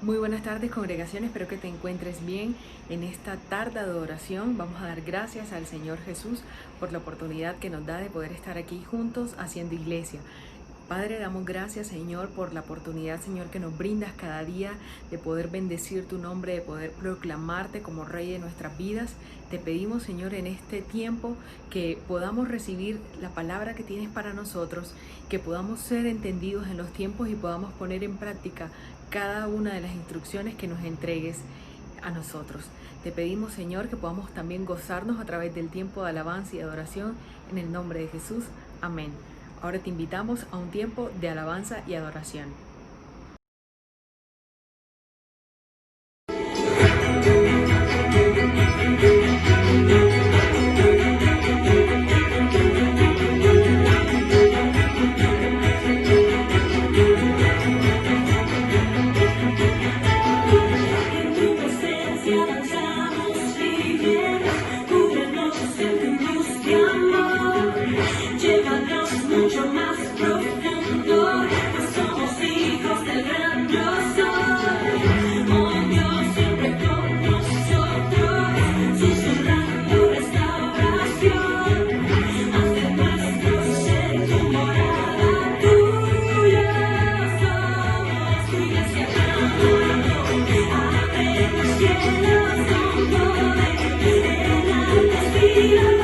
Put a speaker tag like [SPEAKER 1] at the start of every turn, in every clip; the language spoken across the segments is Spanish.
[SPEAKER 1] Muy buenas tardes, congregación, espero que te encuentres bien en esta tarde de oración. Vamos a dar gracias al Señor Jesús por la oportunidad que nos da de poder estar aquí juntos haciendo iglesia. Padre, damos gracias, Señor, por la oportunidad, Señor, que nos brindas cada día de poder bendecir tu nombre, de poder proclamarte como Rey de nuestras vidas. Te pedimos, Señor, en este tiempo que podamos recibir la palabra que tienes para nosotros, que podamos ser entendidos en los tiempos y podamos poner en práctica cada una de las instrucciones que nos entregues a nosotros. Te pedimos, Señor, que podamos también gozarnos a través del tiempo de alabanza y adoración en el nombre de Jesús. Amén. Ahora te invitamos a un tiempo de alabanza y adoración.
[SPEAKER 2] Mucho más profundo, pues somos hijos del gran yo soy. Oh Dios, siempre con nosotros, susurrando restauración. Haz de nuestro ser tu morada, tuya somos, tu iglesia clamando. Abre los cielos con poder, en altas vidas.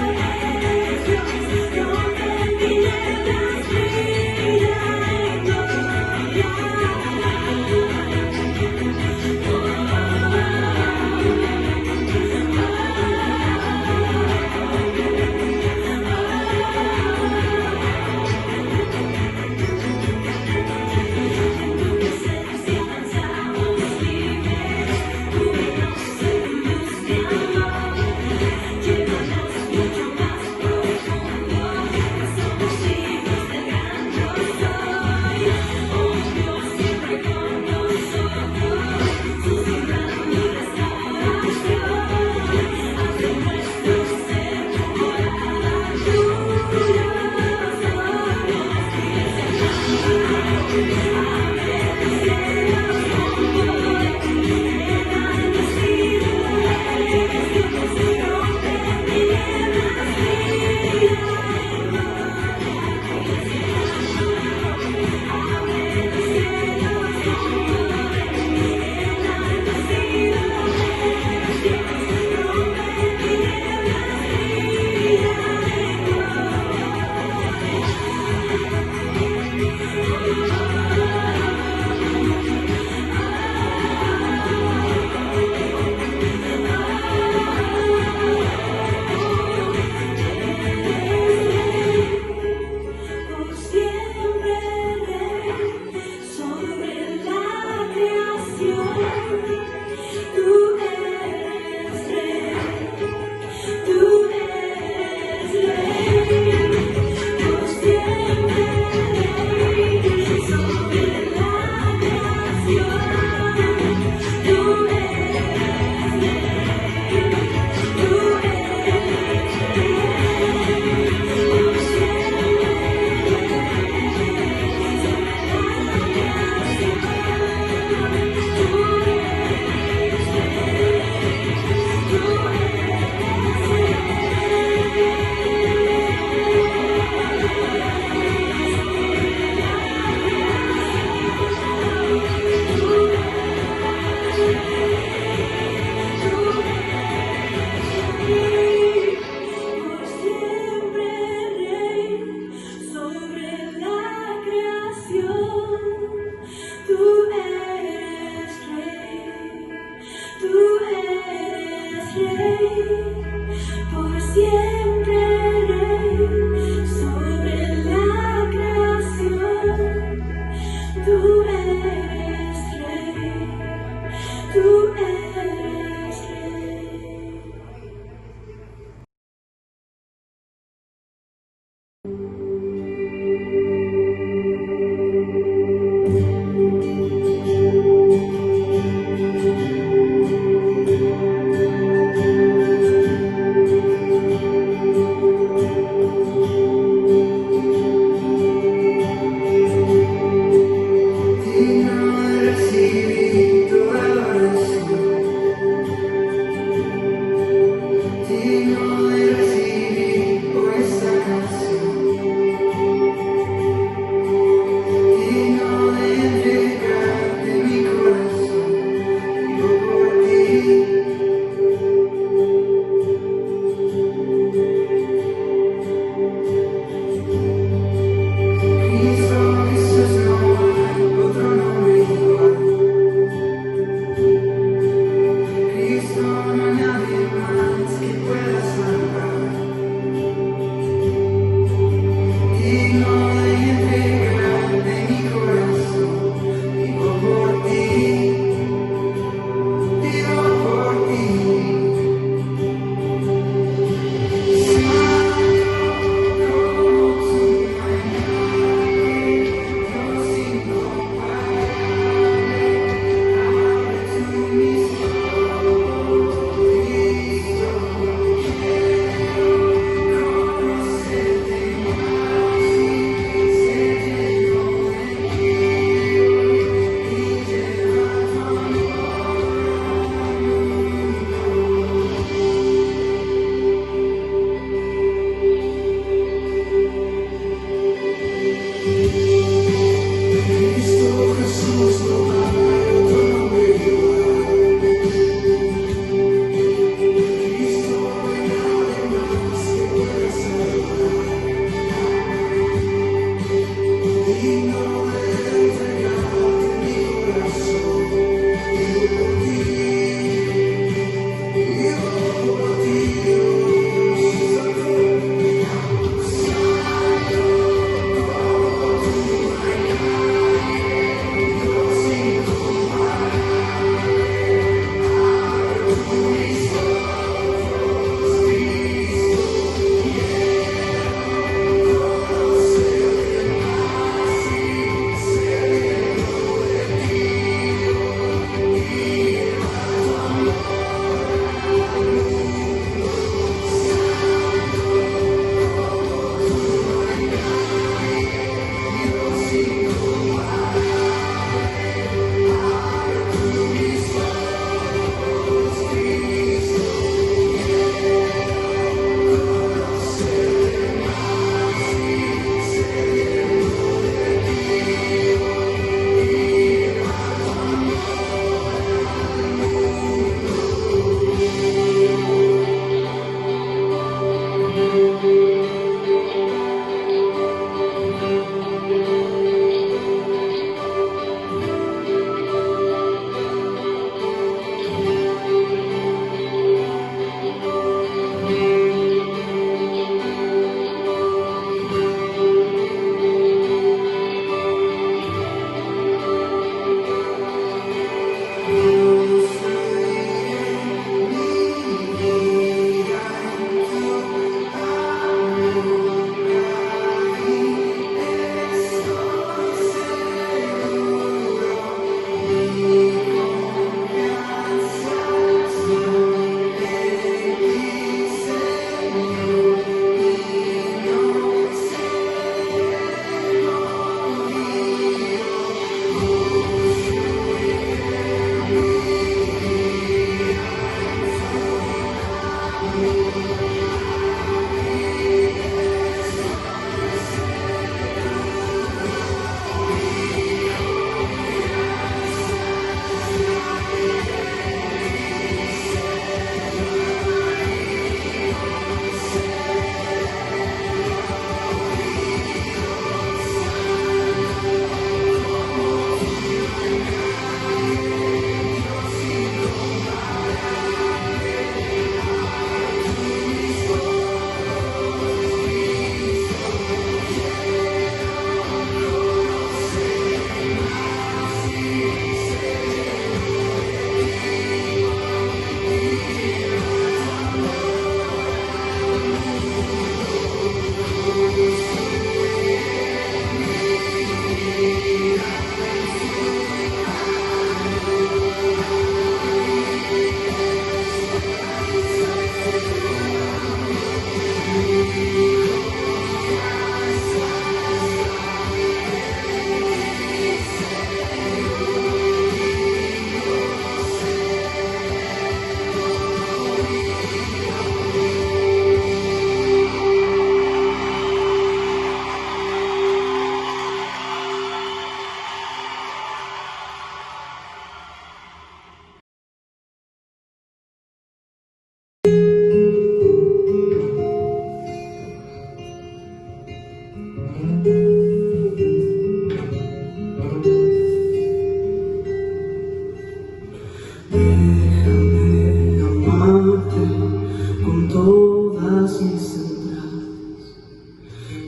[SPEAKER 3] Con todas mis entrañas,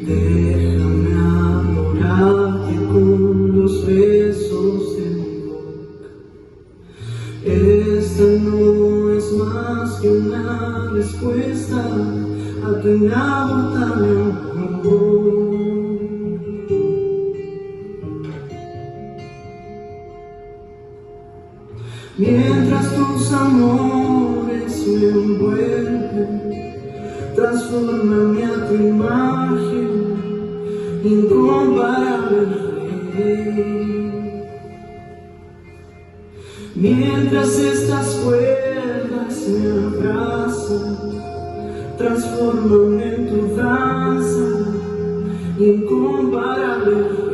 [SPEAKER 3] déjame adorarte con los besos de mi boca. Esta no es más que una respuesta a tu inagotable amor. Mientras tus amores me envuelven, transfórmame a tu imagen, incomparable Rey. Mientras estas cuerdas me abrazan, transfórmame en tu danza, incomparable Rey.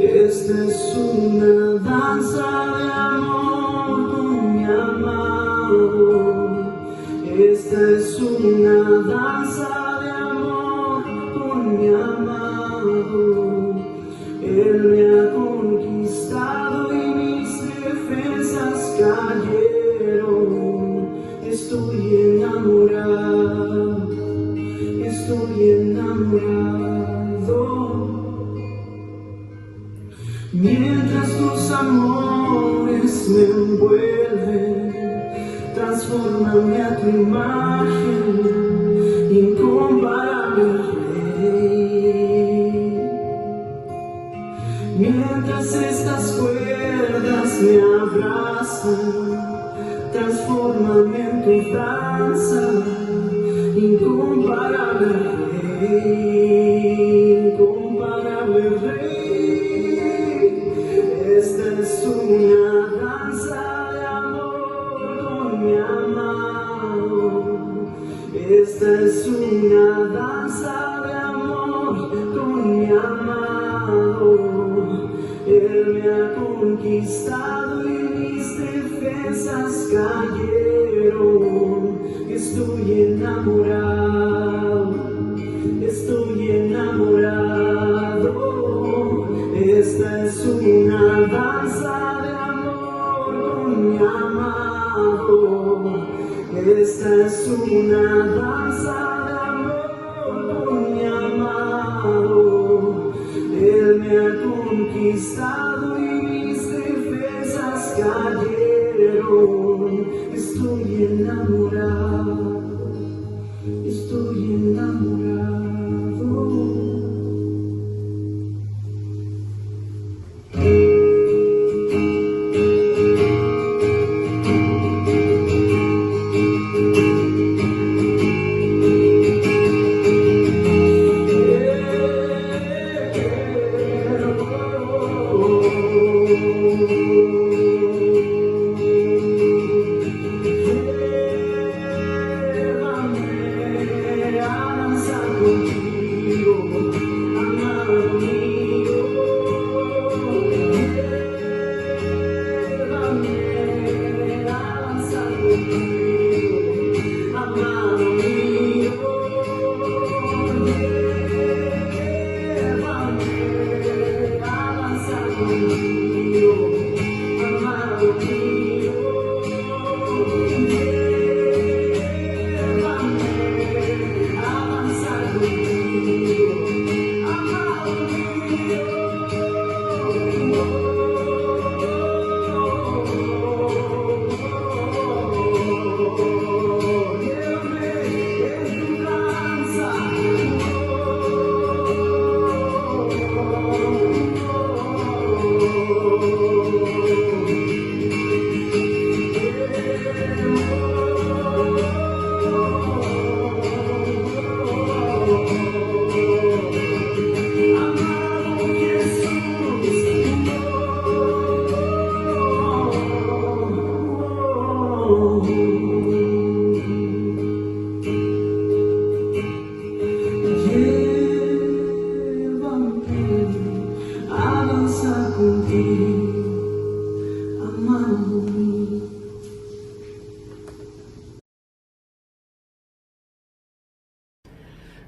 [SPEAKER 3] Esta es una danza de amor con mi amado. Esta es una danza de amor con mi amado. Él me ha conquistado y mis defensas cayeron. Estoy enamorado, estoy enamorado. Mientras tus amores me envuelven, transfórmame a tu imagen, incomparable Rey. Mientras estas cuerdas me abrazan, transfórmame en tu danza, incomparable Rey, incomparable Rey. Esta es una danza de amor con mi amado. Esta es una danza de amor con mi amado. Él me ha conquistado y mis defensas cayeron. Estoy enamorado, estoy enamorado. Esta es una danza de amor con mi amado. Esta es una danza de amor con mi amado. Él me ha conquistado y mis defensas cayeron. Estoy enamorado, estoy enamorado.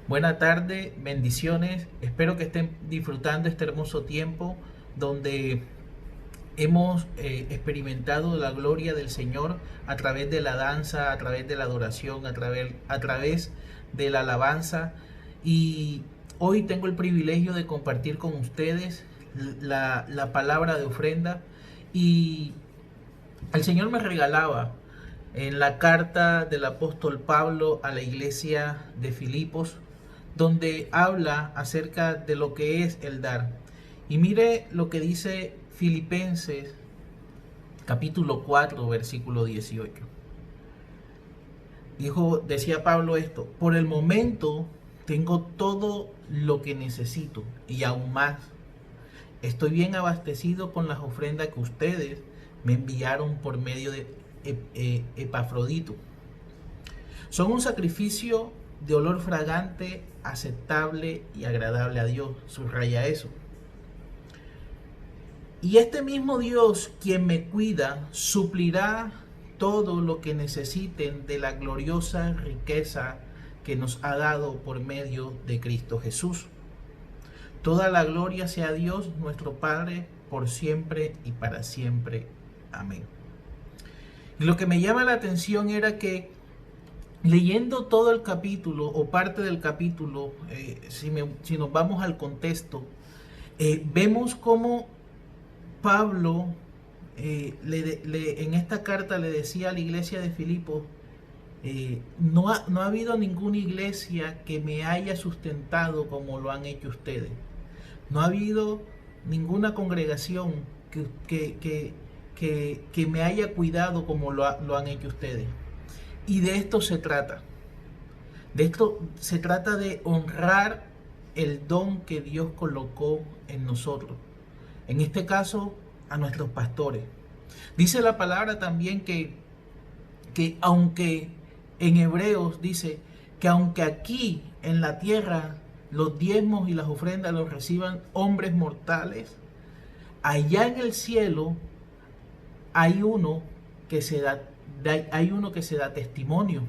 [SPEAKER 4] Buena tarde, bendiciones. Espero que estén disfrutando este hermoso tiempo donde hemos experimentado la gloria del Señor a través de la danza, a través de la adoración, a través de la alabanza. Y hoy tengo el privilegio de compartir con ustedes la palabra de ofrenda. Y el Señor me regalaba en la carta del apóstol Pablo a la iglesia de Filipos, donde habla acerca de lo que es el dar. Y mire lo que dice Filipenses capítulo 4, versículo 18. Decía Pablo esto: por el momento tengo todo lo que necesito y aún más. Estoy bien abastecido con las ofrendas que ustedes me enviaron por medio de Epafrodito. Son un sacrificio de olor fragante, aceptable y agradable a Dios. Subraya eso. Y este mismo Dios, quien me cuida, suplirá todo lo que necesiten de la gloriosa riqueza que nos ha dado por medio de Cristo Jesús. Toda la gloria sea a Dios, nuestro Padre, por siempre y para siempre. Amén. Y lo que me llama la atención era que, leyendo todo el capítulo o parte del capítulo, si nos vamos al contexto, vemos cómo Pablo en esta carta le decía a la iglesia de Filipos: no ha habido ninguna iglesia que me haya sustentado como lo han hecho ustedes. No ha habido ninguna congregación que me haya cuidado como lo han hecho ustedes. Y de esto se trata. De esto se trata, de honrar el don que Dios colocó en nosotros. En este caso, a nuestros pastores. Dice la palabra también que aunque en Hebreos dice que aunque aquí en la tierra los diezmos y las ofrendas los reciban hombres mortales, allá en el cielo hay uno que se da testimonio.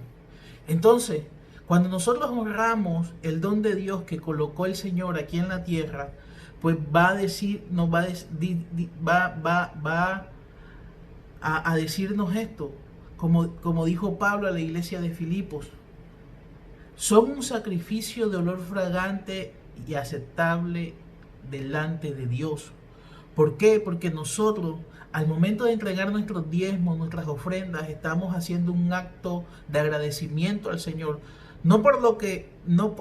[SPEAKER 4] Entonces, cuando nosotros honramos el don de Dios que colocó el Señor aquí en la tierra, pues va a decirnos esto, como dijo Pablo a la iglesia de Filipos: son un sacrificio de olor fragante y aceptable delante de Dios. ¿Por qué? Porque nosotros, al momento de entregar nuestros diezmos, nuestras ofrendas, estamos haciendo un acto de agradecimiento al Señor. No por lo que, no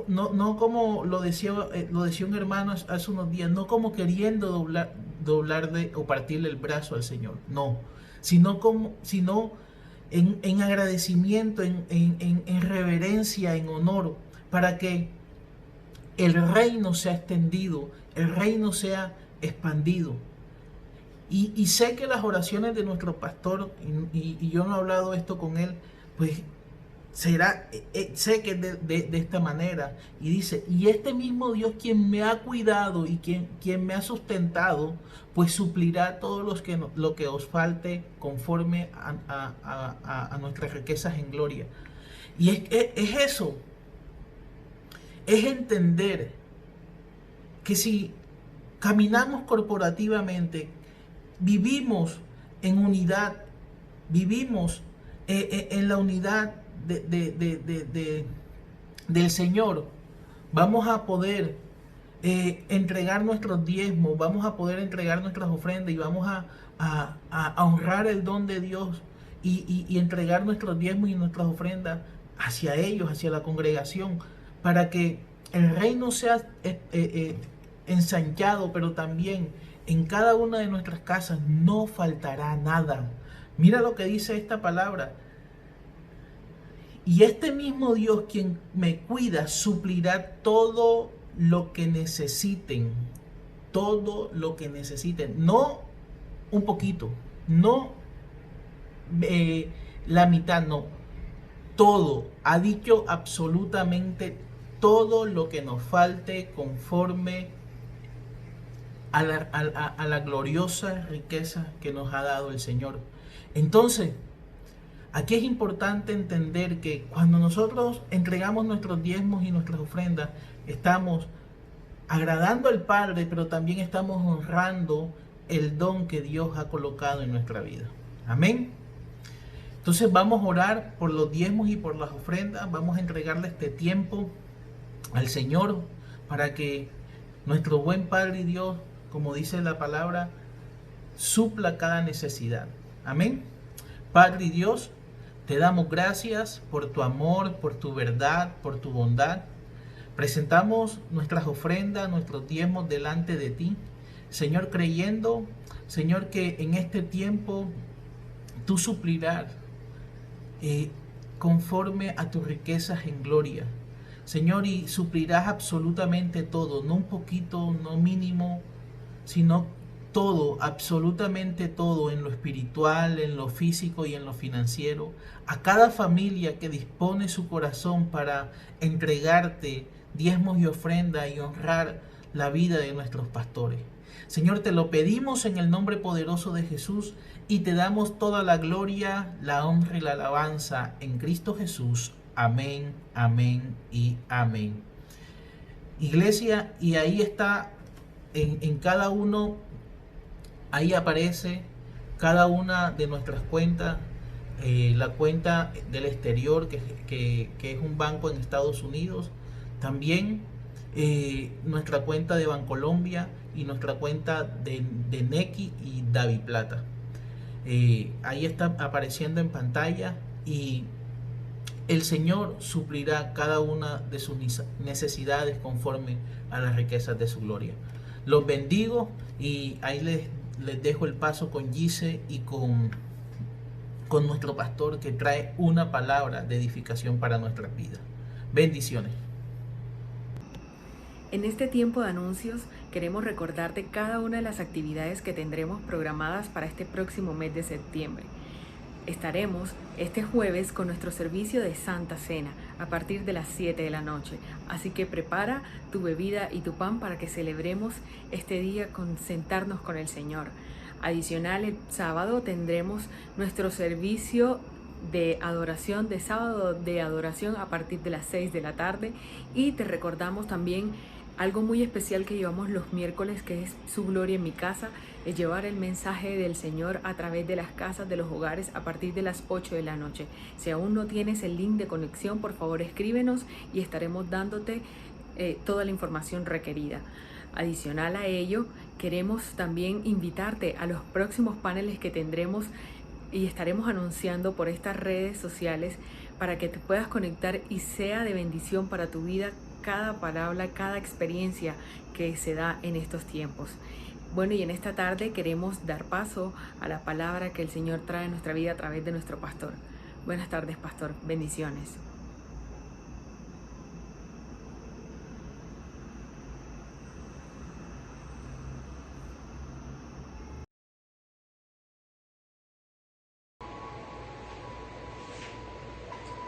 [SPEAKER 4] como lo decía un hermano hace unos días, no como queriendo doblarle o partirle el brazo al Señor, no, sino en agradecimiento, en reverencia, en honor, para que el reino sea extendido, el reino sea expandido. Y sé que las oraciones de nuestro pastor, y yo no he hablado esto con él, pues sé que de esta manera. Y dice: y este mismo Dios, quien me ha cuidado y quien me ha sustentado, pues suplirá todo lo que os falte conforme a nuestras riquezas en gloria. Y es eso, es entender que si caminamos corporativamente, vivimos en unidad, vivimos en la unidad del Señor, vamos a poder entregar nuestros diezmos, vamos a poder entregar nuestras ofrendas y vamos a honrar el don de Dios y entregar nuestros diezmos y nuestras ofrendas hacia ellos, hacia la congregación, para que el reino sea ensanchado, pero también en cada una de nuestras casas no faltará nada. Mira lo que dice esta palabra: y este mismo Dios, quien me cuida, suplirá todo lo que necesiten. Todo lo que necesiten. No un poquito, no la mitad, no. Todo. Ha dicho absolutamente todo lo que nos falte conforme a la gloriosa riqueza que nos ha dado el Señor. Entonces, Aquí es importante entender que cuando nosotros entregamos nuestros diezmos y nuestras ofrendas, estamos agradando al Padre, pero también estamos honrando el don que Dios ha colocado en nuestra vida. Amén. Entonces vamos a orar por los diezmos y por las ofrendas. Vamos a entregarle este tiempo al Señor para que nuestro buen Padre y Dios, como dice la palabra, supla cada necesidad. Amén. Padre y Dios, te damos gracias por tu amor, por tu verdad, por tu bondad. Presentamos nuestras ofrendas, nuestros diezmos delante de ti, Señor, creyendo, Señor, que en este tiempo tú suplirás conforme a tus riquezas en gloria, Señor, y suplirás absolutamente todo, no un poquito, no mínimo, sino todo, absolutamente todo, en lo espiritual, en lo físico y en lo financiero, a cada familia que dispone su corazón para entregarte diezmos y ofrendas y honrar la vida de nuestros pastores. Señor, te lo pedimos en el nombre poderoso de Jesús y te damos toda la gloria, la honra y la alabanza en Cristo Jesús. Amén, amén y amén. Iglesia, y ahí está en cada uno, ahí aparece cada una de nuestras cuentas, la cuenta del exterior, que es un banco en Estados Unidos, también nuestra cuenta de Bancolombia y nuestra cuenta de Nequi y DaviPlata. Ahí está apareciendo en pantalla y el Señor suplirá cada una de sus necesidades conforme a las riquezas de su gloria. Los bendigo y ahí les dejo el paso con Gise y con nuestro pastor, que trae una palabra de edificación para nuestras vidas. Bendiciones.
[SPEAKER 1] En este tiempo de anuncios queremos recordarte cada una de las actividades que tendremos programadas para este próximo mes de septiembre. Estaremos este jueves con nuestro servicio de Santa Cena a partir de las 7 de la noche. Así que prepara tu bebida y tu pan para que celebremos este día con sentarnos con el Señor. Adicional, el sábado tendremos nuestro servicio de adoración, de sábado de adoración a partir de las 6 de la tarde. Y te recordamos también algo muy especial que llevamos los miércoles, que es Su Gloria en mi Casa, es llevar el mensaje del Señor a través de las casas, de los hogares, a partir de las 8 de la noche. Si aún no tienes el link de conexión, por favor escríbenos y estaremos dándote toda la información requerida. Adicional a ello, queremos también invitarte a los próximos paneles que tendremos y estaremos anunciando por estas redes sociales para que te puedas conectar y sea de bendición para tu vida cada palabra, cada experiencia que se da en estos tiempos. Bueno, y en esta tarde queremos dar paso a la palabra que el Señor trae en nuestra vida a través de nuestro pastor. Buenas tardes, pastor. Bendiciones.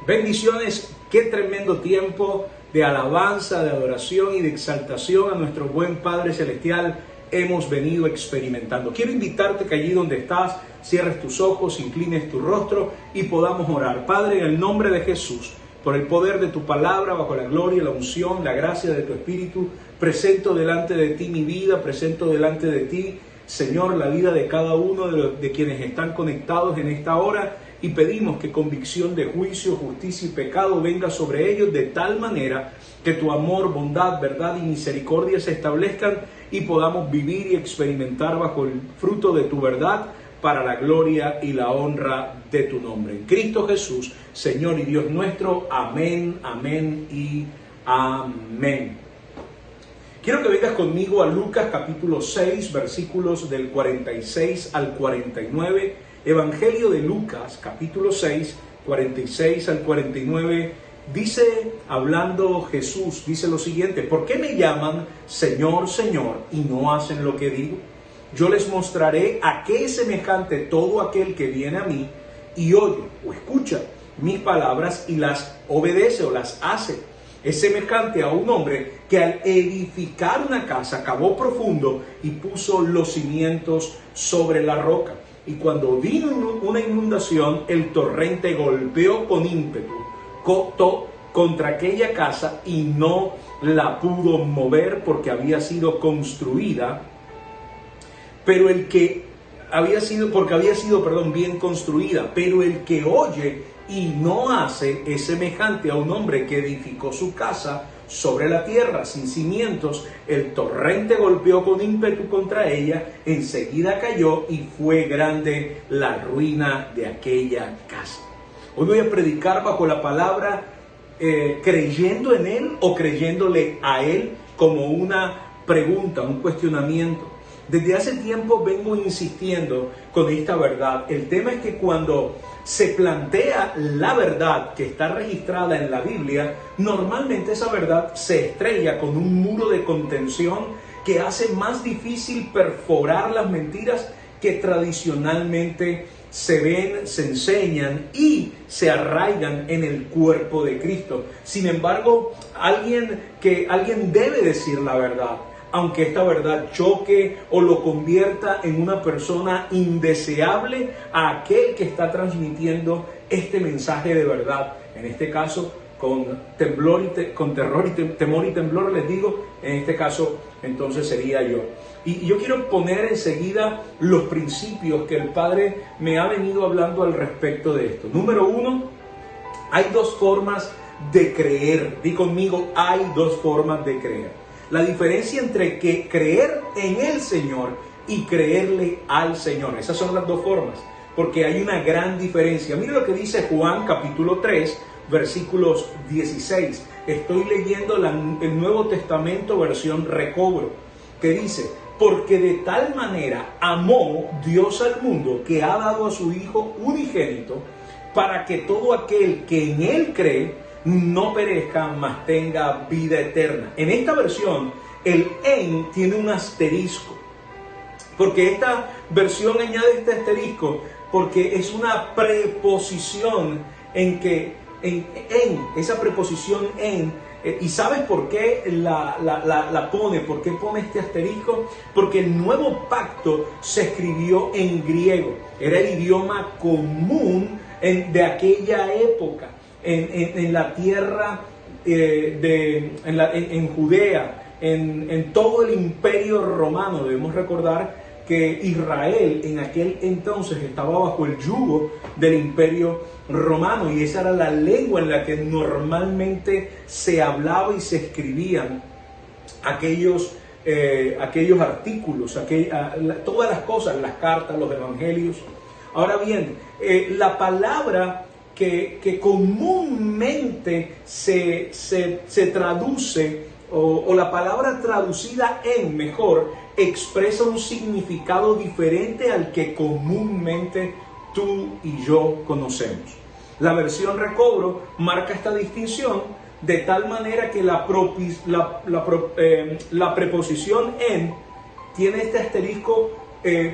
[SPEAKER 5] Bendiciones, qué tremendo tiempo de alabanza, de adoración y de exaltación a nuestro buen Padre Celestial hemos venido experimentando. Quiero invitarte que allí donde estás, cierres tus ojos, inclines tu rostro y podamos orar. Padre, en el nombre de Jesús, por el poder de tu palabra, bajo la gloria, la unción, la gracia de tu Espíritu, presento delante de ti mi vida, presento delante de ti, Señor, la vida de cada uno de quienes están conectados en esta hora, y pedimos que convicción de juicio, justicia y pecado venga sobre ellos de tal manera que tu amor, bondad, verdad y misericordia se establezcan y podamos vivir y experimentar bajo el fruto de tu verdad para la gloria y la honra de tu nombre. En Cristo Jesús, Señor y Dios nuestro. Amén, amén y amén. Quiero que vengas conmigo a Lucas capítulo 6, versículos del 46 al 49. Evangelio de Lucas, capítulo 6, 46 al 49, dice, hablando Jesús, dice lo siguiente: ¿por qué me llaman Señor, Señor, y no hacen lo que digo? Yo les mostraré a qué es semejante todo aquel que viene a mí y oye o escucha mis palabras y las obedece o las hace. Es semejante a un hombre que al edificar una casa cavó profundo y puso los cimientos sobre la roca. Y cuando vino una inundación, el torrente golpeó con ímpetu contra aquella casa y no la pudo mover porque había sido construida, pero el que había sido bien construida, pero el que oye y no hace es semejante a un hombre que edificó su casa sobre la tierra sin cimientos. El torrente golpeó con ímpetu contra ella, enseguida cayó y fue grande la ruina de aquella casa. Hoy voy a predicar bajo la palabra creyendo en Él o creyéndole a Él, como una pregunta, un cuestionamiento. Desde hace tiempo vengo insistiendo con esta verdad. El tema es que cuando se plantea la verdad que está registrada en la Biblia, normalmente esa verdad se estrella con un muro de contención que hace más difícil perforar las mentiras que tradicionalmente se ven, se enseñan y se arraigan en el cuerpo de Cristo. Sin embargo, alguien debe decir la verdad, aunque esta verdad choque o lo convierta en una persona indeseable a aquel que está transmitiendo este mensaje de verdad. En este caso, con temor y temblor les digo, en este caso entonces sería yo. Y yo quiero poner enseguida los principios que el Padre me ha venido hablando al respecto de esto. Número 1, hay dos formas de creer. Di conmigo, hay dos formas de creer. La diferencia entre creer en el Señor y creerle al Señor. Esas son las dos formas, porque hay una gran diferencia. Mira lo que dice Juan capítulo 3, versículos 16. Estoy leyendo el Nuevo Testamento versión recobro, que dice: porque de tal manera amó Dios al mundo que ha dado a su Hijo unigénito, para que todo aquel que en Él cree no perezca, mas tenga vida eterna. En esta versión, el en tiene un asterisco, porque esta versión añade este asterisco porque es una preposición en esa preposición en. ¿Y sabes por qué la pone? ¿Por qué pone este asterisco? Porque el nuevo pacto se escribió en griego. Era el idioma común de aquella época. En la tierra, en Judea, en todo el imperio romano. Debemos recordar que Israel en aquel entonces estaba bajo el yugo del imperio romano, y esa era la lengua en la que normalmente se hablaba y se escribían aquellos artículos, todas las cosas, las cartas, los evangelios. Ahora bien, la palabra que comúnmente se traduce, o la palabra traducida en mejor, expresa un significado diferente al que comúnmente tú y yo conocemos. La versión recobro marca esta distinción de tal manera que la preposición en tiene este asterisco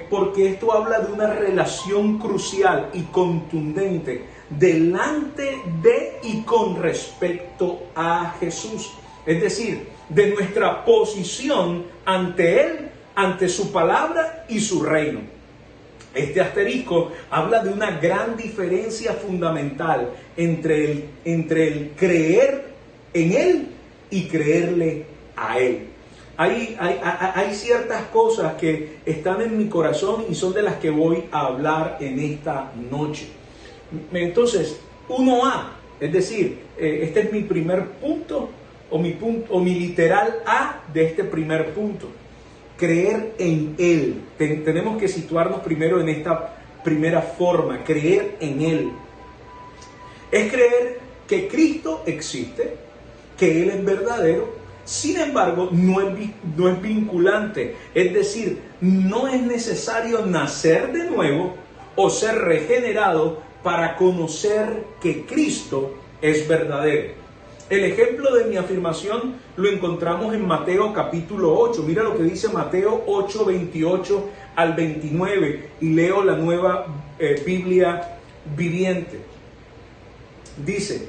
[SPEAKER 5] porque esto habla de una relación crucial y contundente delante de y con respecto a Jesús. Es decir, de nuestra posición ante Él, ante su palabra y su reino. Este asterisco habla de una gran diferencia fundamental entre el creer en Él y creerle a Él. Hay ciertas cosas que están en mi corazón y son de las que voy a hablar en esta noche. Entonces, 1A, es decir, este es mi primer punto, o mi literal A de este primer punto. Creer en Él. Tenemos que situarnos primero en esta primera forma, creer en Él. Es creer que Cristo existe, que Él es verdadero, sin embargo no es vinculante. Es decir, no es necesario nacer de nuevo o ser regenerado para conocer que Cristo es verdadero. El ejemplo de mi afirmación lo encontramos en Mateo capítulo 8. Mira lo que dice Mateo 8, 28 al 29. Y leo la nueva Biblia viviente. Dice: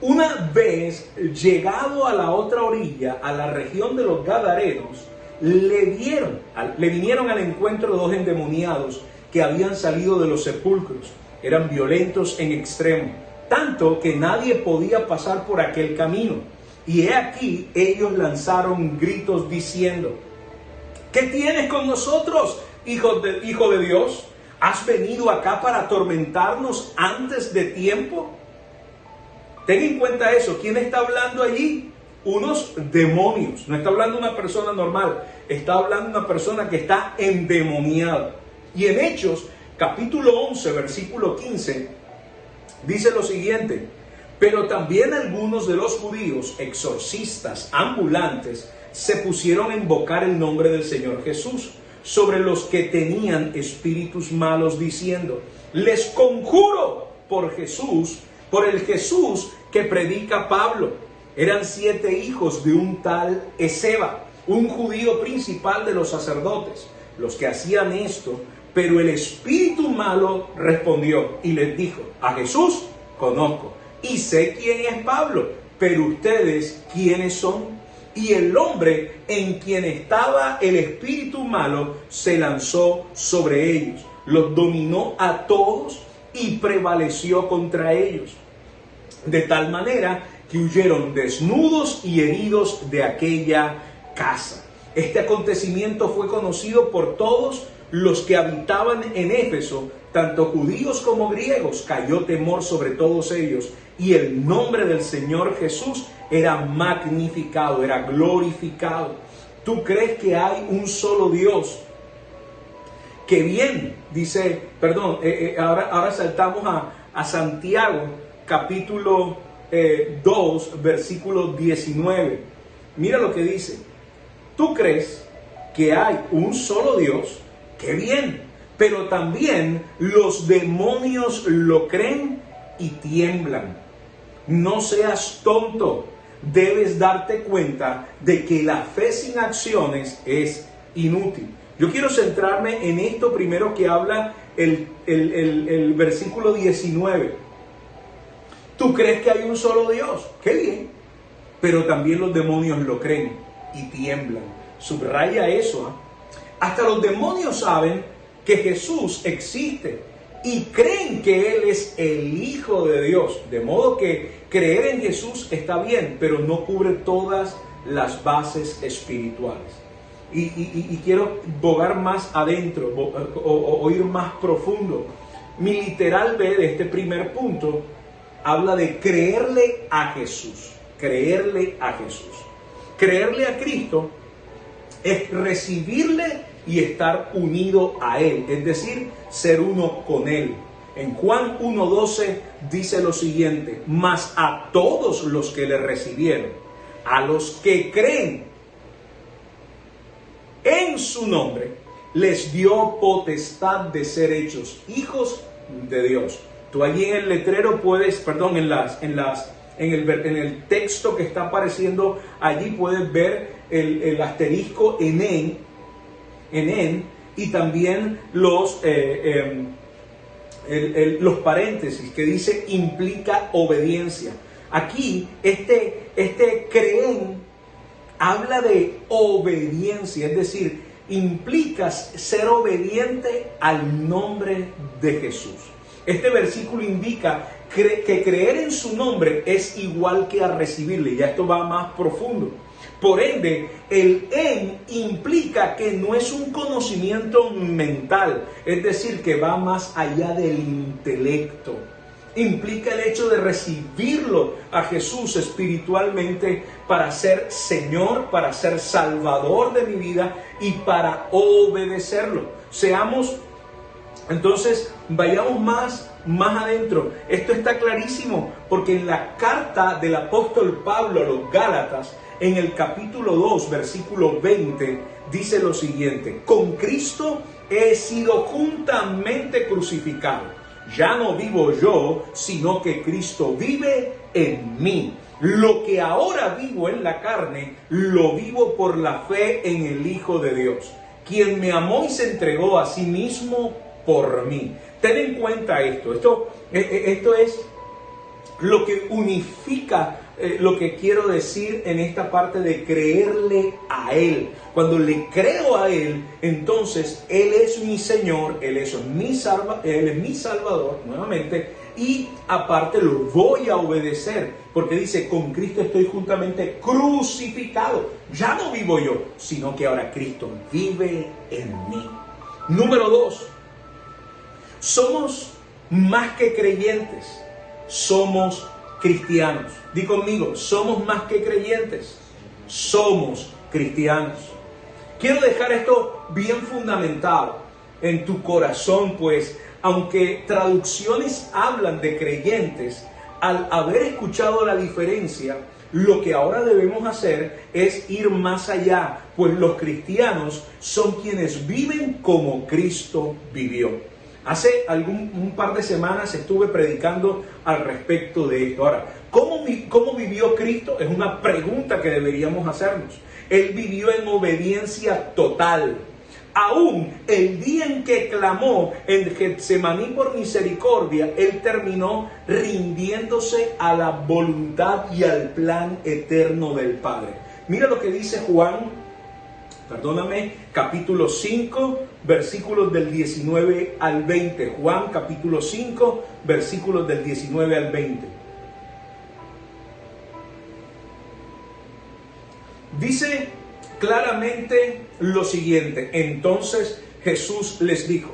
[SPEAKER 5] una vez llegado a la otra orilla, a la región de los Gadarenos, le vinieron al encuentro dos endemoniados que habían salido de los sepulcros. Eran violentos en extremo, tanto que nadie podía pasar por aquel camino. Y he aquí, ellos lanzaron gritos diciendo: ¿qué tienes con nosotros, hijo de Dios? ¿Has venido acá para atormentarnos antes de tiempo? Ten en cuenta eso. ¿Quién está hablando allí? Unos demonios. No está hablando una persona normal. Está hablando una persona que está endemoniada. Y en Hechos, capítulo 11, versículo 15, dice lo siguiente: pero también algunos de los judíos, exorcistas ambulantes, se pusieron a invocar el nombre del Señor Jesús sobre los que tenían espíritus malos, diciendo: les conjuro por Jesús, por el Jesús que predica Pablo. Eran 7 hijos de un tal Esceva, un judío principal de los sacerdotes, los que hacían esto. Pero el espíritu malo respondió y les dijo: a Jesús conozco y sé quién es Pablo, pero ustedes, ¿quiénes son? Y el hombre en quien estaba el espíritu malo se lanzó sobre ellos, los dominó a todos y prevaleció contra ellos, de tal manera que huyeron desnudos y heridos de aquella casa. Este acontecimiento fue conocido por todos los que habitaban en Éfeso, tanto judíos como griegos. Cayó temor sobre todos ellos, y el nombre del Señor Jesús era magnificado, era glorificado. ¿Tú crees que hay un solo Dios? Que bien, dice, ahora saltamos a Santiago, capítulo 2, versículo 19. Mira lo que dice: ¿tú crees que hay un solo Dios? ¡Qué bien! Pero también los demonios lo creen y tiemblan. No seas tonto. Debes darte cuenta de que la fe sin acciones es inútil. Yo quiero centrarme en esto primero que habla el versículo 19. ¿Tú crees que hay un solo Dios? ¡Qué bien! Pero también los demonios lo creen y tiemblan. Subraya eso. Hasta los demonios saben que Jesús existe y creen que Él es el Hijo de Dios. De modo que creer en Jesús está bien, pero no cubre todas las bases espirituales. Y quiero bogar más adentro o ir más profundo. Mi literal B de este primer punto habla de creerle a Jesús. Creerle a Jesús. Creerle a Cristo es recibirle y estar unido a Él, es decir, ser uno con Él. En Juan 1:12 dice lo siguiente: mas a todos los que le recibieron, a los que creen en su nombre, les dio potestad de ser hechos hijos de Dios. Tú allí en el letrero puedes, en el texto que está apareciendo allí puedes ver el asterisco en y también los paréntesis que dice implica obediencia. Aquí este creen habla de obediencia, es decir, implica ser obediente al nombre de Jesús. Este versículo indica que creer en su nombre es igual que a recibirle. Ya esto va más profundo. Por ende, el en implica que no es un conocimiento mental, es decir, que va más allá del intelecto. Implica el hecho de recibirlo a Jesús espiritualmente para ser Señor, para ser Salvador de mi vida y para obedecerlo. Entonces, vayamos más adentro. Esto está clarísimo porque en la carta del apóstol Pablo a los Gálatas, en el capítulo 2, versículo 20, dice lo siguiente: con Cristo he sido juntamente crucificado. Ya no vivo yo, sino que Cristo vive en mí. Lo que ahora vivo en la carne, lo vivo por la fe en el Hijo de Dios, quien me amó y se entregó a sí mismo por mí. Ten en cuenta esto es lo que unifica lo que quiero decir en esta parte de creerle a Él. Cuando le creo a Él, entonces Él es mi Señor, Él es mi Salvador, nuevamente, y aparte lo voy a obedecer, porque dice, con Cristo estoy juntamente crucificado. Ya no vivo yo, sino que ahora Cristo vive en mí. Número 2, somos más que creyentes, somos cristianos. Di conmigo, somos más que creyentes, somos cristianos. Quiero dejar esto bien fundamentado en tu corazón, pues aunque traducciones hablan de creyentes, al haber escuchado la diferencia, lo que ahora debemos hacer es ir más allá, pues los cristianos son quienes viven como Cristo vivió. Hace un par de semanas estuve predicando al respecto de esto. Ahora, ¿cómo vivió Cristo? Es una pregunta que deberíamos hacernos. Él vivió en obediencia total. Aún el día en que clamó en Getsemaní por misericordia, Él terminó rindiéndose a la voluntad y al plan eterno del Padre. Mira lo que dice capítulo 5, versículos del 19 al 20. Juan, capítulo 5, versículos del 19 al 20. Dice claramente lo siguiente: entonces Jesús les dijo,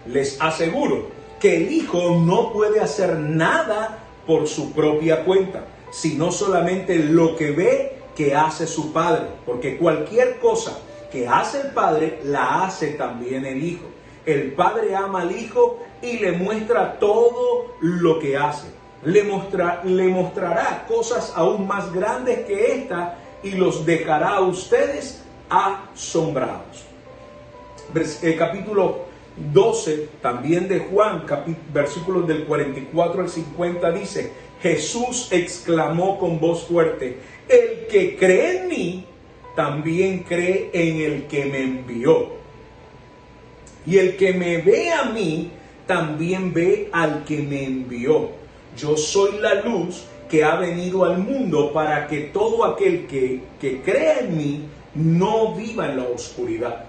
[SPEAKER 5] les aseguro que el Hijo no puede hacer nada por su propia cuenta, sino solamente lo que ve que hace su Padre, porque cualquier cosa que hace el Padre, la hace también el Hijo. El Padre ama al Hijo y le muestra todo lo que hace. Le mostrará cosas aún más grandes que esta y los dejará a ustedes asombrados. Capítulo 12, también de Juan, versículos del 44 al 50 dice, Jesús exclamó con voz fuerte, el que cree en mí, también cree en el que me envió. Y el que me ve a mí, también ve al que me envió. Yo soy la luz que ha venido al mundo para que todo aquel que crea en mí no viva en la oscuridad.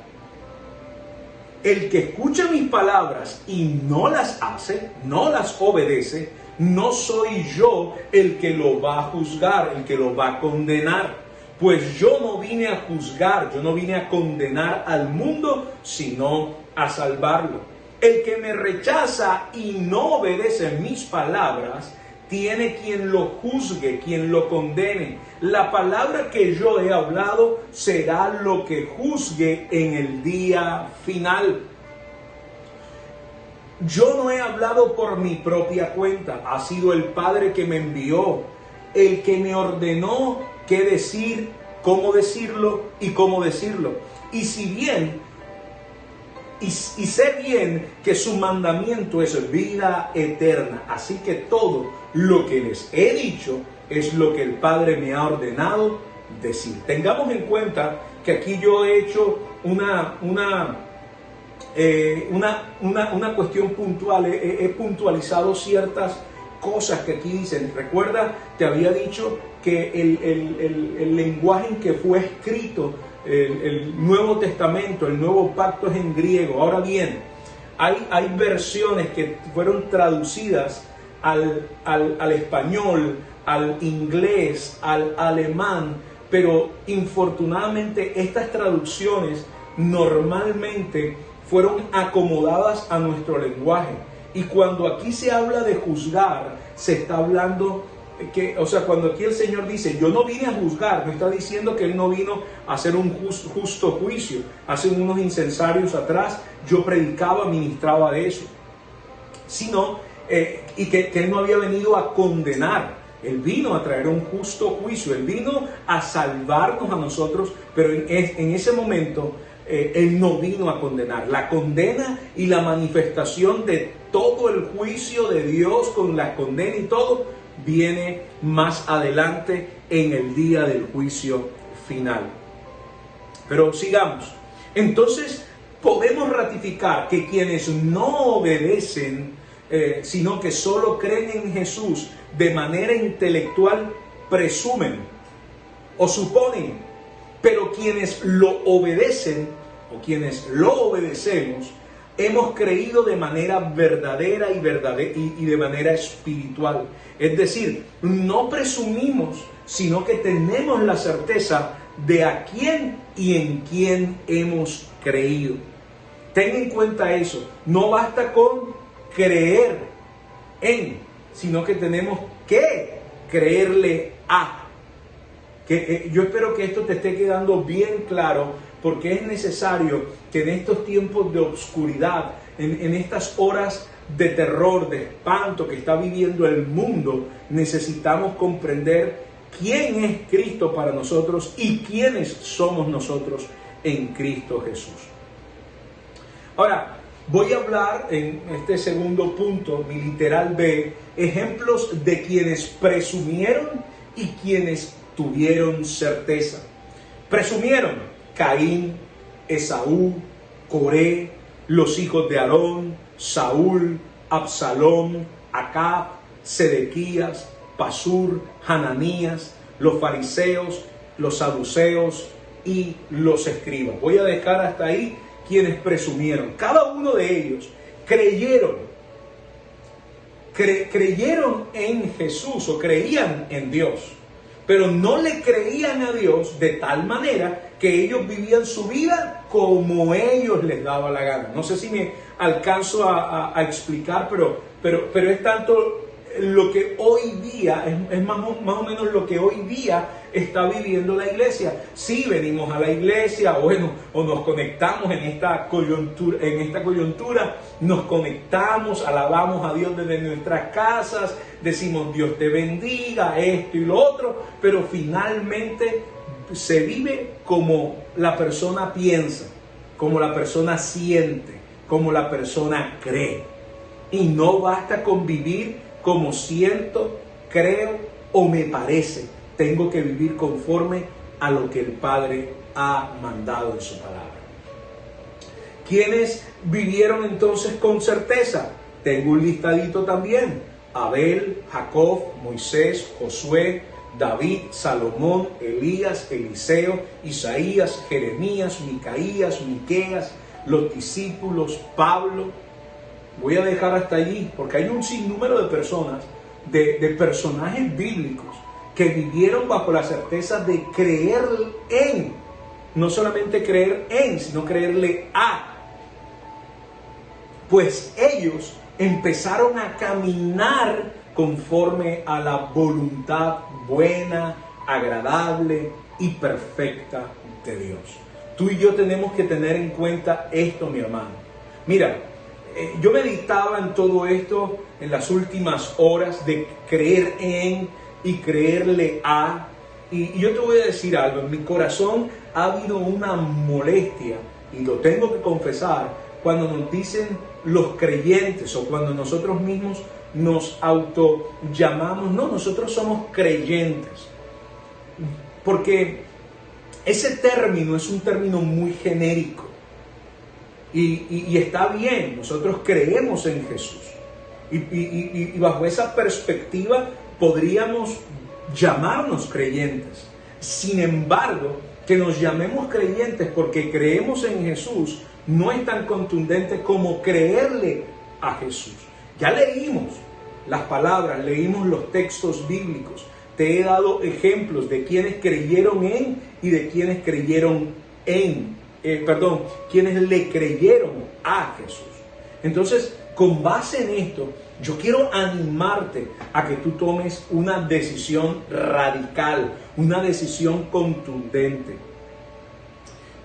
[SPEAKER 5] El que escucha mis palabras y no las hace, no las obedece, no soy yo el que lo va a juzgar, el que lo va a condenar. Pues yo no vine a juzgar, yo no vine a condenar al mundo, sino a salvarlo. El que me rechaza y no obedece mis palabras, tiene quien lo juzgue, quien lo condene. La palabra que yo he hablado será lo que juzgue en el día final. Yo no he hablado por mi propia cuenta, ha sido el Padre que me envió, el que me ordenó qué decir, cómo decirlo y cómo decirlo. Y sé bien que su mandamiento es vida eterna. Así que todo lo que les he dicho es lo que el Padre me ha ordenado decir. Tengamos en cuenta que aquí yo he hecho una cuestión puntual. He puntualizado ciertas cosas que aquí dicen. Recuerda, te había dicho que el lenguaje en que fue escrito el Nuevo Testamento, el Nuevo Pacto es en griego. Ahora bien, hay versiones que fueron traducidas al español, al inglés, al alemán, pero infortunadamente estas traducciones normalmente fueron acomodadas a nuestro lenguaje. Y cuando aquí se habla de juzgar, se está hablando cuando aquí el Señor dice, yo no vine a juzgar, no está diciendo que Él no vino a hacer un justo juicio. Hace unos incensarios atrás yo predicaba, ministraba de eso. Sino, y que Él no había venido a condenar. Él vino a traer un justo juicio. Él vino a salvarnos a nosotros, pero en ese momento Él no vino a condenar. La condena y la manifestación de todo el juicio de Dios con la condena y todo viene más adelante en el día del juicio final. Pero sigamos. Entonces podemos ratificar que quienes no obedecen, sino que solo creen en Jesús de manera intelectual, presumen o suponen, pero quienes lo obedecen o quienes lo obedecemos, hemos creído de manera verdadera y de manera espiritual. Es decir, no presumimos, sino que tenemos la certeza de a quién y en quién hemos creído. Ten en cuenta eso. No basta con creer en, sino que tenemos que creerle a. Yo espero que esto te esté quedando bien claro, porque es necesario que en estos tiempos de oscuridad, en estas horas de terror, de espanto que está viviendo el mundo, necesitamos comprender quién es Cristo para nosotros y quiénes somos nosotros en Cristo Jesús. Ahora, voy a hablar en este segundo punto, mi literal B, ejemplos de quienes presumieron y quienes tuvieron certeza. Presumieron: Caín, Esaú, Coré, los hijos de Aarón, Saúl, Absalón, Acab, Sedequías, Pasur, Hananías, los fariseos, los saduceos y los escribas. Voy a dejar hasta ahí quienes presumieron. Cada uno de ellos creyeron en Jesús o creían en Dios, pero no le creían a Dios de tal manera que ellos vivían su vida como ellos les daba la gana. No sé si me alcanzo a explicar, pero es tanto lo que hoy día, es más o menos lo que hoy día está viviendo la iglesia. Sí, venimos a la iglesia, bueno, o nos conectamos en esta coyuntura, nos conectamos, alabamos a Dios desde nuestras casas, decimos Dios te bendiga, esto y lo otro, pero finalmente se vive como la persona piensa, como la persona siente, como la persona cree. Y no basta con vivir como siento, creo o me parece. Tengo que vivir conforme a lo que el Padre ha mandado en su palabra. ¿Quiénes vivieron entonces con certeza? Tengo un listadito también: Abel, Jacob, Moisés, Josué, David, Salomón, Elías, Eliseo, Isaías, Jeremías, Micaías, Miqueas, los discípulos, Pablo. Voy a dejar hasta allí porque hay un sinnúmero de personas, de personajes bíblicos que vivieron bajo la certeza de creer en, no solamente creer en, sino creerle a. Pues ellos empezaron a caminar conforme a la voluntad buena, agradable y perfecta de Dios. Tú y yo tenemos que tener en cuenta esto, mi hermano. Mira, yo meditaba en todo esto en las últimas horas de creer en y creerle a. Y yo te voy a decir algo, en mi corazón ha habido una molestia, y lo tengo que confesar, cuando nos dicen los creyentes o cuando nosotros mismos nos auto llamamos, no, nosotros somos creyentes. Porque ese término es un término muy genérico. Y está bien, nosotros creemos en Jesús. Y bajo esa perspectiva podríamos llamarnos creyentes. Sin embargo, que nos llamemos creyentes porque creemos en Jesús no es tan contundente como creerle a Jesús. Ya leímos las palabras, leímos los textos bíblicos. Te he dado ejemplos de quienes creyeron en y de quienes creyeron quienes le creyeron a Jesús. Entonces, con base en esto, yo quiero animarte a que tú tomes una decisión radical, una decisión contundente.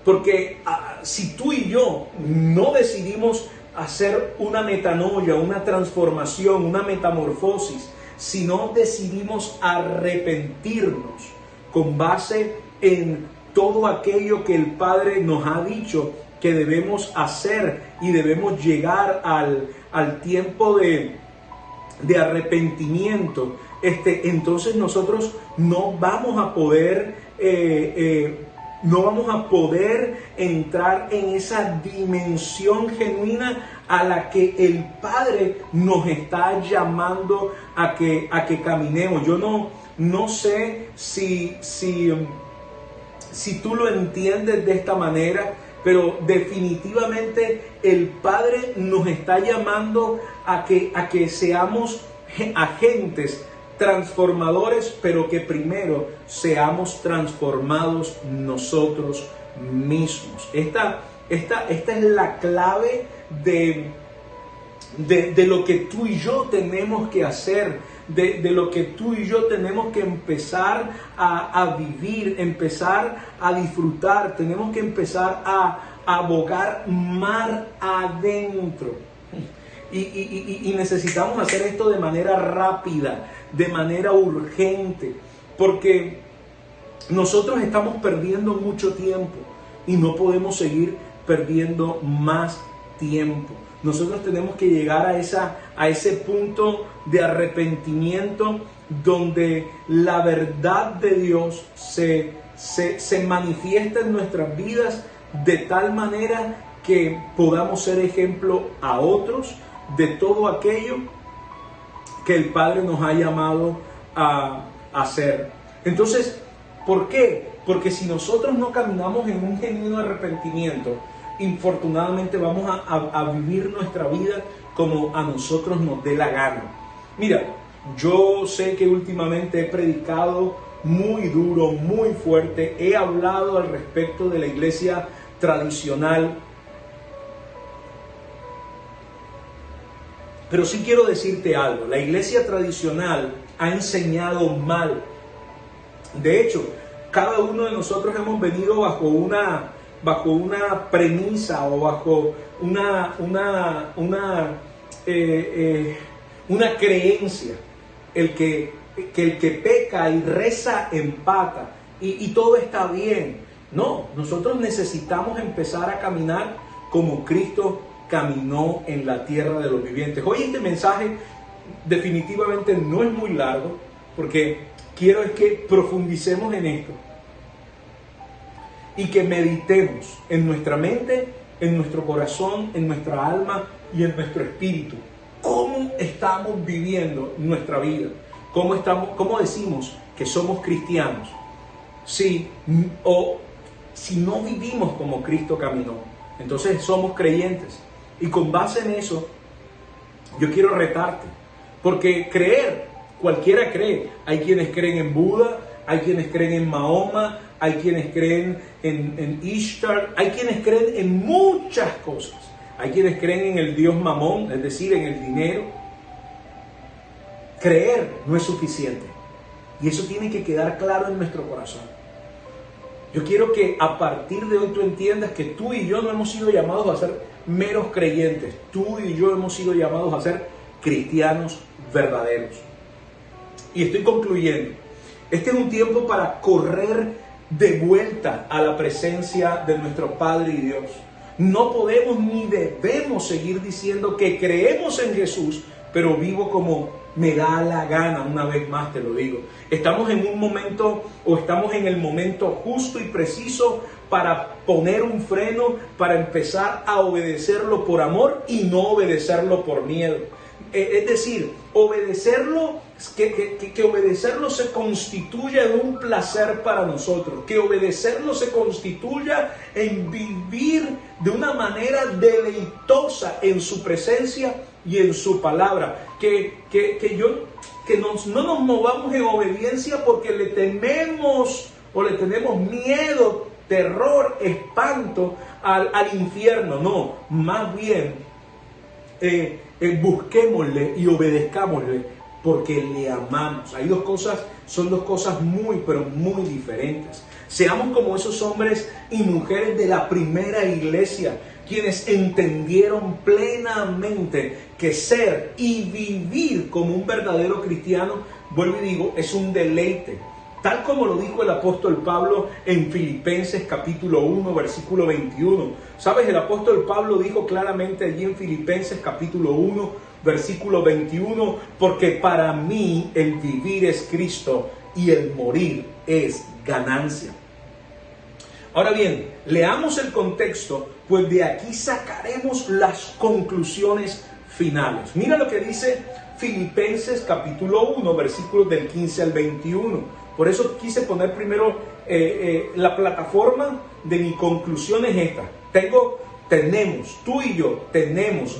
[SPEAKER 5] Porque si tú y yo no decidimos hacer una metanoia, una transformación, una metamorfosis, si no decidimos arrepentirnos con base en todo aquello que el Padre nos ha dicho que debemos hacer y debemos llegar al tiempo de arrepentimiento, entonces nosotros no vamos a poder entrar en esa dimensión genuina a la que el Padre nos está llamando a que caminemos. Yo No sé si tú lo entiendes de esta manera, pero definitivamente el Padre nos está llamando a que seamos agentes transformadores, pero que primero seamos transformados nosotros mismos. Esta es la clave de lo que tú y yo tenemos que hacer, de lo que tú y yo tenemos que empezar a vivir, empezar a disfrutar. Tenemos que empezar a abogar mar adentro. Y necesitamos hacer esto de manera rápida, de manera urgente, porque nosotros estamos perdiendo mucho tiempo y no podemos seguir perdiendo más tiempo. Nosotros tenemos que llegar a ese punto de arrepentimiento donde la verdad de Dios se manifiesta en nuestras vidas de tal manera que podamos ser ejemplo a otros de todo aquello que el Padre nos ha llamado a hacer. Entonces, ¿por qué? Porque si nosotros no caminamos en un genuino arrepentimiento, infortunadamente vamos a vivir nuestra vida como a nosotros nos dé la gana. Mira, yo sé que últimamente he predicado muy duro, muy fuerte, he hablado al respecto de la iglesia tradicional, pero sí quiero decirte algo. La iglesia tradicional ha enseñado mal. De hecho, cada uno de nosotros hemos venido bajo una premisa o bajo una creencia. El que peca y reza empata y todo está bien. No, nosotros necesitamos empezar a caminar como Cristo caminó en la tierra de los vivientes. Hoy este mensaje definitivamente no es muy largo, porque quiero es que profundicemos en esto y que meditemos en nuestra mente, en nuestro corazón, en nuestra alma y en nuestro espíritu. ¿Cómo estamos viviendo nuestra vida? ¿Cómo decimos que somos cristianos? Si no vivimos como Cristo caminó, entonces somos creyentes. Y con base en eso, yo quiero retarte. Porque creer, cualquiera cree. Hay quienes creen en Buda, hay quienes creen en Mahoma, hay quienes creen en Ishtar, hay quienes creen en muchas cosas. Hay quienes creen en el Dios Mamón, es decir, en el dinero. Creer no es suficiente. Y eso tiene que quedar claro en nuestro corazón. Yo quiero que a partir de hoy tú entiendas que tú y yo no hemos sido llamados a ser meros creyentes. Tú y yo hemos sido llamados a ser cristianos verdaderos. Y estoy concluyendo. Este es un tiempo para correr de vuelta a la presencia de nuestro Padre y Dios. No podemos ni debemos seguir diciendo que creemos en Jesús, pero vivo como me da la gana. Una vez más te lo digo. Estamos en un momento, o estamos en el momento justo y preciso para poner un freno, para empezar a obedecerlo por amor y no obedecerlo por miedo. Es decir, obedecerlo, que obedecerlo se constituya en un placer para nosotros, que obedecerlo se constituya en vivir de una manera deleitosa en su presencia y en su palabra, que no nos movamos en obediencia porque le tememos o le tenemos miedo, terror, espanto al infierno. No, más bien busquémosle y obedezcámosle porque le amamos. Son dos cosas muy, pero muy diferentes. Seamos como esos hombres y mujeres de la primera iglesia, quienes entendieron plenamente que ser y vivir como un verdadero cristiano, vuelvo y digo, es un deleite. Tal como lo dijo el apóstol Pablo en Filipenses capítulo 1, versículo 21. ¿Sabes? El apóstol Pablo dijo claramente allí en Filipenses capítulo 1, versículo 21, porque para mí el vivir es Cristo y el morir es ganancia. Ahora bien, leamos el contexto, pues de aquí sacaremos las conclusiones finales. Mira lo que dice Filipenses capítulo 1, versículos del 15 al 21. Por eso quise poner primero la plataforma de mi conclusión es esta. Tú y yo debemos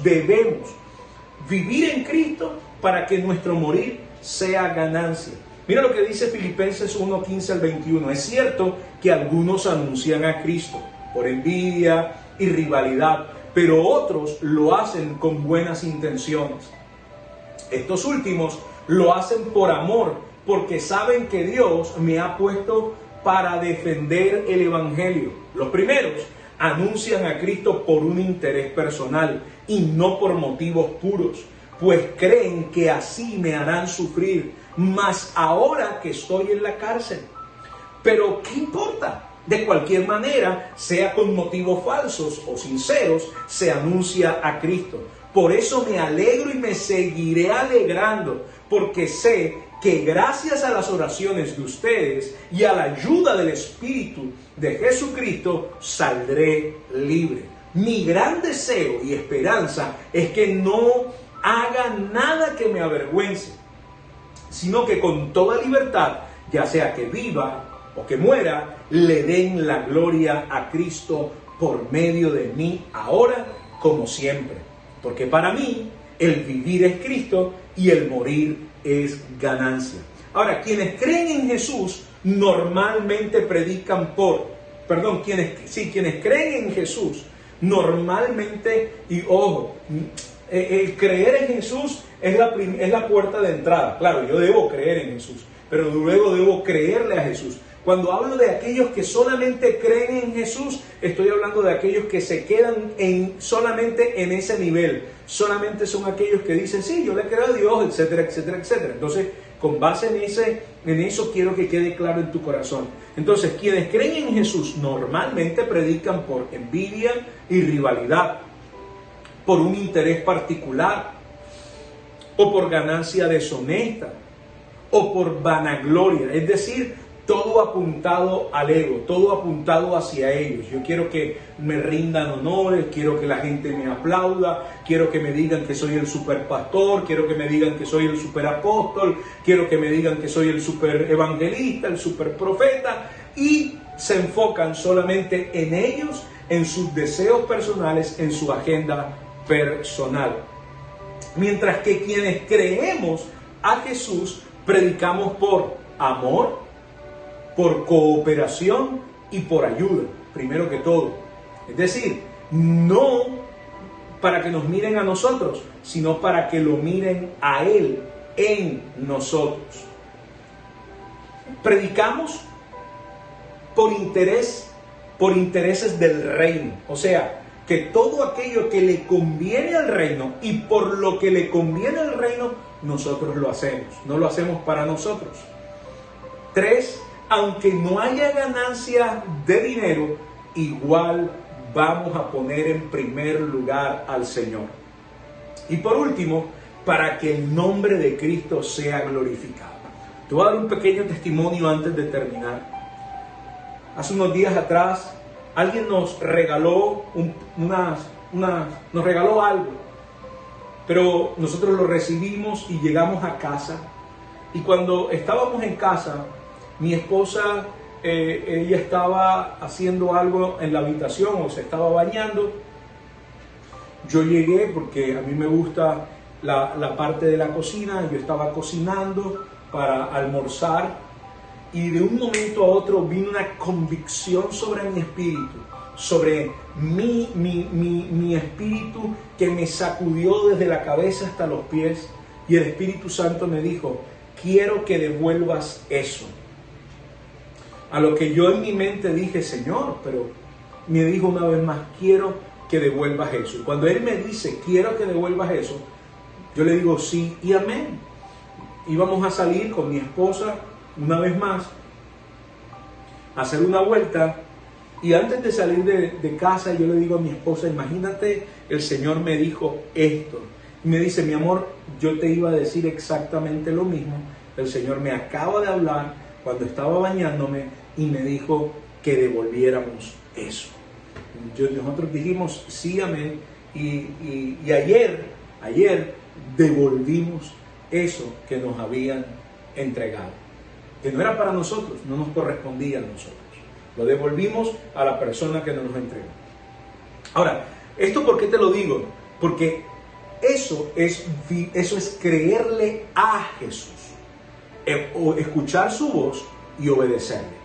[SPEAKER 5] vivir en Cristo para que nuestro morir sea ganancia. Mira lo que dice Filipenses 1, 15 al 21. Es cierto que algunos anuncian a Cristo por envidia y rivalidad, pero otros lo hacen con buenas intenciones. Estos últimos lo hacen por amor, porque saben que Dios me ha puesto para defender el Evangelio. Los primeros anuncian a Cristo por un interés personal y no por motivos puros, pues creen que así me harán sufrir, más ahora que estoy en la cárcel. Pero ¿qué importa? De cualquier manera, sea con motivos falsos o sinceros, se anuncia a Cristo. Por eso me alegro y me seguiré alegrando, porque sé que gracias a las oraciones de ustedes y a la ayuda del Espíritu de Jesucristo, saldré libre. Mi gran deseo y esperanza es que no haga nada que me avergüence, sino que con toda libertad, ya sea que viva o que muera, le den la gloria a Cristo por medio de mí, ahora como siempre. Porque para mí, el vivir es Cristo y el morir es ganancia. Ahora, quienes creen en Jesús normalmente predican quienes creen en Jesús normalmente, y ojo, el creer en Jesús es la puerta de entrada. Claro, yo debo creer en Jesús, pero luego debo creerle a Jesús. Cuando hablo de aquellos que solamente creen en Jesús, estoy hablando de aquellos que se quedan solamente en ese nivel. Solamente son aquellos que dicen, sí, yo le creo a Dios, etcétera, etcétera, etcétera. Entonces, con base en eso quiero que quede claro en tu corazón. Entonces, quienes creen en Jesús normalmente predican por envidia y rivalidad, por un interés particular, o por ganancia deshonesta, o por vanagloria. Es decir, todo apuntado al ego, todo apuntado hacia ellos. Yo quiero que me rindan honores, quiero que la gente me aplauda, quiero que me digan que soy el super pastor, quiero que me digan que soy el super apóstol, quiero que me digan que soy el super evangelista, el super profeta, y se enfocan solamente en ellos, en sus deseos personales, en su agenda personal. Mientras que quienes creemos a Jesús predicamos por amor, por cooperación y por ayuda, primero que todo. Es decir, no para que nos miren a nosotros, sino para que lo miren a Él en nosotros. Predicamos por intereses del reino, o sea, que todo aquello que le conviene al reino y por lo que le conviene al reino, nosotros lo hacemos, no lo hacemos para nosotros. 3, aunque no haya ganancia de dinero, igual vamos a poner en primer lugar al Señor. Y por último, para que el nombre de Cristo sea glorificado. Te voy a dar un pequeño testimonio antes de terminar. Hace unos días atrás, alguien nos regaló nos regaló algo, pero nosotros lo recibimos y llegamos a casa. Y cuando estábamos en casa, mi esposa, ella estaba haciendo algo en la habitación o se estaba bañando. Yo llegué porque a mí me gusta la parte de la cocina. Yo estaba cocinando para almorzar y de un momento a otro vino una convicción sobre mi espíritu, sobre mi espíritu, que me sacudió desde la cabeza hasta los pies, y el Espíritu Santo me dijo: quiero que devuelvas eso. A lo que yo en mi mente dije: Señor, pero me dijo una vez más: quiero que devuelvas eso. Y cuando Él me dice: quiero que devuelvas eso, yo le digo sí y amén. Íbamos a salir con mi esposa una vez más a hacer una vuelta, y antes de salir de casa yo le digo a mi esposa: imagínate, el Señor me dijo esto. Y me dice: mi amor, yo te iba a decir exactamente lo mismo. El Señor me acaba de hablar cuando estaba bañándome y me dijo que devolviéramos eso. Nosotros dijimos sí, amén. Y ayer ayer devolvimos eso que nos habían entregado, que no era para nosotros, no nos correspondía a nosotros. Lo devolvimos a la persona que nos lo entregó. Ahora, ¿esto por qué te lo digo? Porque eso es creerle a Jesús, o escuchar su voz y obedecerle.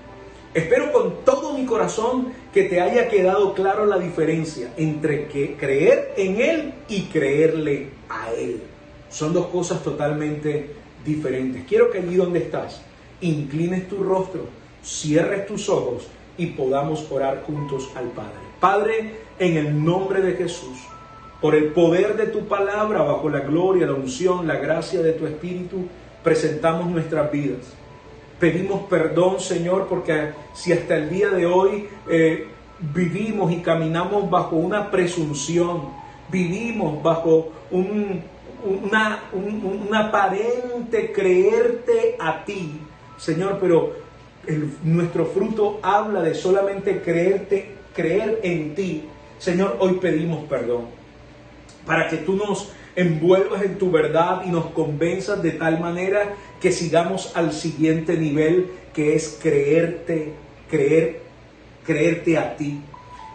[SPEAKER 5] Espero con todo mi corazón que te haya quedado claro la diferencia entre creer en Él y creerle a Él. Son dos cosas totalmente diferentes. Quiero que allí donde estás, inclines tu rostro, cierres tus ojos y podamos orar juntos al Padre. Padre, en el nombre de Jesús, por el poder de tu palabra, bajo la gloria, la unción, la gracia de tu Espíritu, presentamos nuestras vidas. Pedimos perdón, Señor, porque si hasta el día de hoy vivimos y caminamos bajo una presunción, vivimos bajo una aparente creerte a ti, Señor, pero nuestro fruto habla de solamente creer en ti. Señor, hoy pedimos perdón para que tú nos envuelvas en tu verdad y nos convenzas de tal manera que sigamos al siguiente nivel, que es creerte a ti.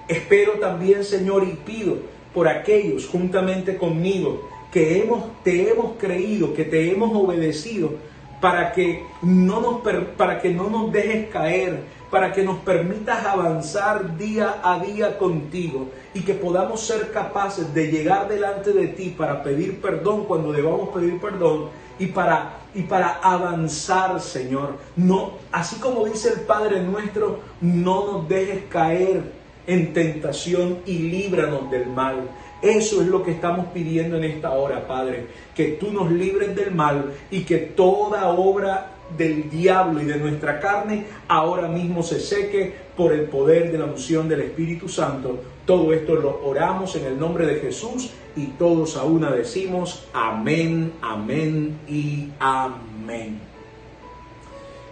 [SPEAKER 5] Espero también, Señor, y pido por aquellos juntamente conmigo que te hemos creído, que te hemos obedecido, para que no nos dejes caer, para que nos permitas avanzar día a día contigo y que podamos ser capaces de llegar delante de ti para pedir perdón cuando debamos pedir perdón y para avanzar, Señor. No, así como dice el Padre nuestro, no nos dejes caer en tentación y líbranos del mal. Eso es lo que estamos pidiendo en esta hora, Padre, que tú nos libres del mal y que toda obra del diablo y de nuestra carne ahora mismo se seque por el poder de la unción del Espíritu Santo. Todo esto lo oramos en el nombre de Jesús y todos a una decimos amén, amén y amén.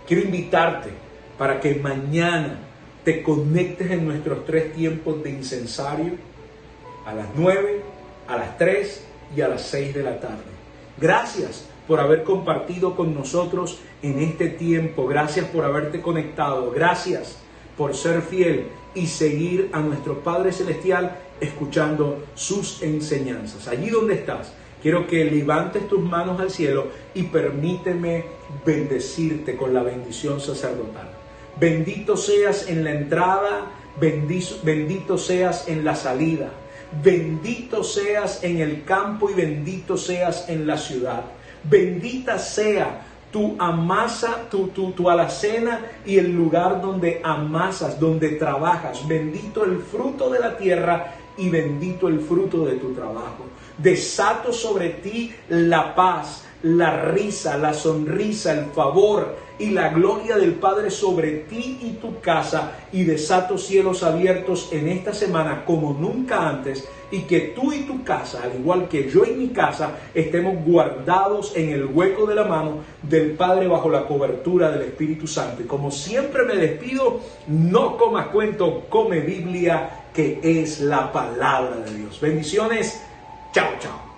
[SPEAKER 5] Quiero invitarte para que mañana te conectes en nuestros 3 tiempos de incensario, a las 9, a las 3 y a las 6 de la tarde. Gracias por haber compartido con nosotros en este tiempo. Gracias por haberte conectado. Gracias por ser fiel y seguir a nuestro Padre Celestial escuchando sus enseñanzas. Allí donde estás, quiero que levantes tus manos al cielo y permíteme bendecirte con la bendición sacerdotal. Bendito seas en la entrada, bendito seas en la salida. Bendito seas en el campo y bendito seas en la ciudad. Bendita sea tu alacena y el lugar donde amasas, donde trabajas. Bendito el fruto de la tierra y bendito el fruto de tu trabajo. Desato sobre ti la paz, la risa, la sonrisa, el favor y la gloria del Padre sobre ti y tu casa, y desato cielos abiertos en esta semana como nunca antes, y que tú y tu casa, al igual que yo y mi casa, estemos guardados en el hueco de la mano del Padre bajo la cobertura del Espíritu Santo. Y como siempre me despido, no comas cuento, come Biblia, que es la palabra de Dios. Bendiciones, chao, chao.